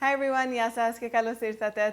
Hi everyone, yasas que kalos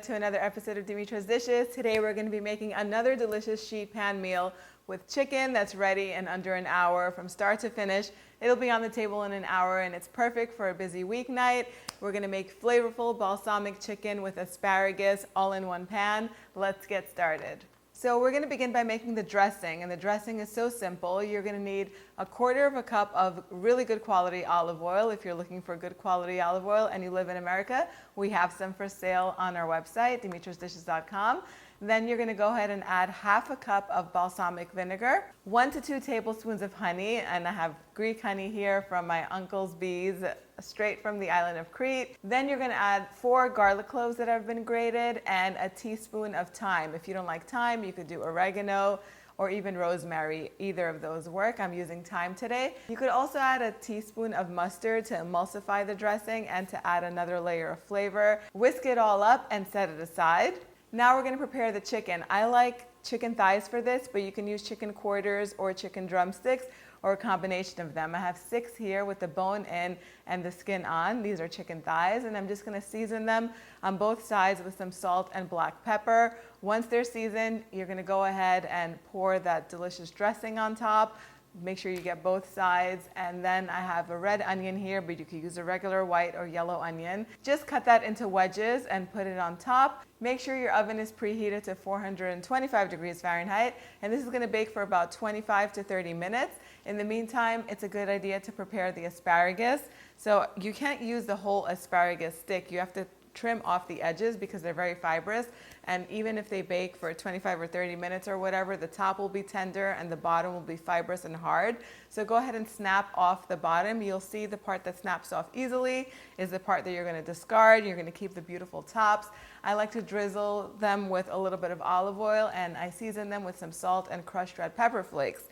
to another episode of Dimitra's Dishes. Today we're going to be making another delicious sheet pan meal with chicken that's ready in under an hour from start to finish. It'll be on the table in an hour and it's perfect for a busy weeknight. We're going to make flavorful balsamic chicken with asparagus all in one pan. Let's get started. So we're going to begin by making the dressing, and the dressing is so simple. You're going to need a quarter of a cup of really good quality olive oil. If you're looking for good quality olive oil and you live in America, we have some for sale on our website, dimitrasdishes.com. Then you're going to go ahead and add half a cup of balsamic vinegar, 1 to 2 tablespoons of honey, and I have Greek honey here from my uncle's bees, straight from the island of Crete. Then you're going to add 4 garlic cloves that have been grated and a teaspoon of thyme. If you don't like thyme, you could do oregano or even rosemary. Either of those work. I'm using thyme today. You could also add a teaspoon of mustard to emulsify the dressing and to add another layer of flavor. Whisk it all up and set it aside. Now we're going to prepare the chicken. I like chicken thighs for this, but you can use chicken quarters or chicken drumsticks or a combination of them. I have 6 here with the bone in and the skin on. These are chicken thighs, and I'm just going to season them on both sides with some salt and black pepper. Once they're seasoned, you're going to go ahead and pour that delicious dressing on top. Make sure you get both sides, and then I have a red onion here, but you could use a regular white or yellow onion. Just cut that into wedges and put it on top. Make sure your oven is preheated to 425 degrees Fahrenheit, and this is going to bake for about 25 to 30 minutes. In the meantime, it's a good idea to prepare the asparagus. So you can't use the whole asparagus stick. You have to trim off the edges because they're very fibrous, and even if they bake for 25 or 30 minutes or whatever, the top will be tender and the bottom will be fibrous and hard. So go ahead and snap off the bottom. You'll see the part that snaps off easily is the part that you're going to discard. You're going to keep the beautiful tops. I like to drizzle them with a little bit of olive oil, and I season them with some salt and crushed red pepper flakes.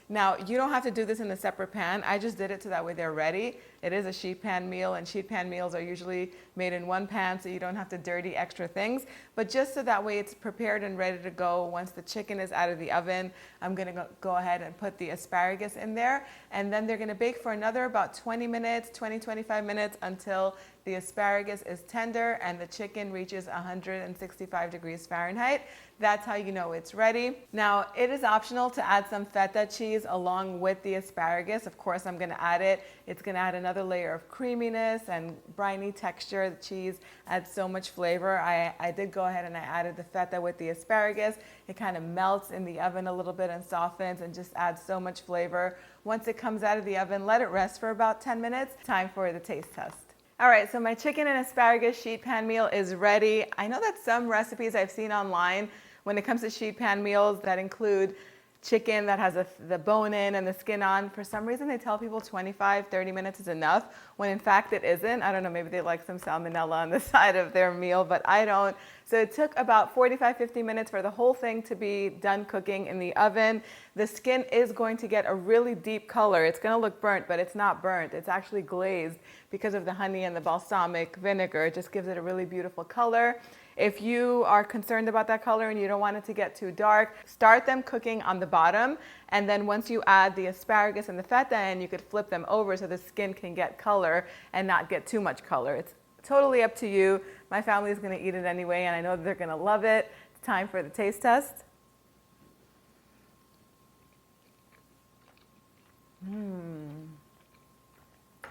Now, you don't have to do this in a separate pan. I just did it so that way they're ready. It is a sheet pan meal, and sheet pan meals are usually made in one pan, so you don't have to dirty extra things. But just so that way it's prepared and ready to go once the chicken is out of the oven, I'm going to go ahead and put the asparagus in there. And then they're going to bake for another about 20 minutes, 25 minutes until the asparagus is tender and the chicken reaches 165 degrees Fahrenheit. That's how you know it's ready. Now, it is optional to add some feta cheese along with the asparagus. Of course, I'm going to add it. It's going to add another layer of creaminess and briny texture. The cheese adds so much flavor. I did go ahead and I added the feta with the asparagus. It kind of melts in the oven a little bit and softens and just adds so much flavor. Once it comes out of the oven, let it rest for about 10 minutes. Time for the taste test. All right, so my chicken and asparagus sheet pan meal is ready. I know that some recipes I've seen online when it comes to sheet pan meals that include chicken that has the bone in and the skin on, for some reason they tell people 25, 30 minutes is enough, when in fact it isn't. I don't know, maybe they like some salmonella on the side of their meal, but I don't. So it took about 45, 50 minutes for the whole thing to be done cooking in the oven. The skin is going to get a really deep color. It's going to look burnt, but it's not burnt. It's actually glazed because of the honey and the balsamic vinegar. It just gives it a really beautiful color. If you are concerned about that color and you don't want it to get too dark, start them cooking on the bottom, and then once you add the asparagus and the feta in, you could flip them over so the skin can get color and not get too much color. It's totally up to you. My family is going to eat it anyway, and I know they're going to love it. It's time for the taste test.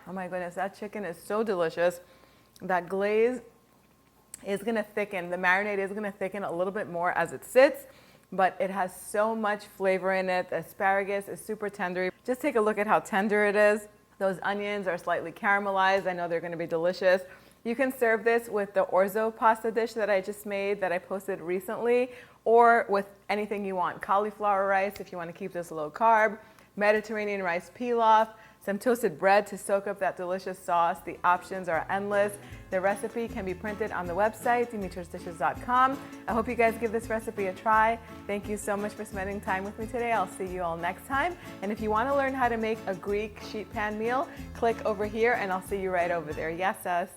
Oh my goodness, that chicken is so delicious. That glaze is going to thicken. The marinade is going to thicken a little bit more as it sits, but it has so much flavor in it. The asparagus is super tender. Just take a look at how tender it is. Those onions are slightly caramelized. I know they're going to be delicious. You can serve this with the orzo pasta dish that I just made that I posted recently, or with anything you want. Cauliflower rice if you want to keep this low carb, Mediterranean rice pilaf, some toasted bread to soak up that delicious sauce. The options are endless. The recipe can be printed on the website, dimitrasdishes.com. I hope you guys give this recipe a try. Thank you so much for spending time with me today. I'll see you all next time. And if you want to learn how to make a Greek sheet pan meal, click over here and I'll see you right over there. Yes, sis.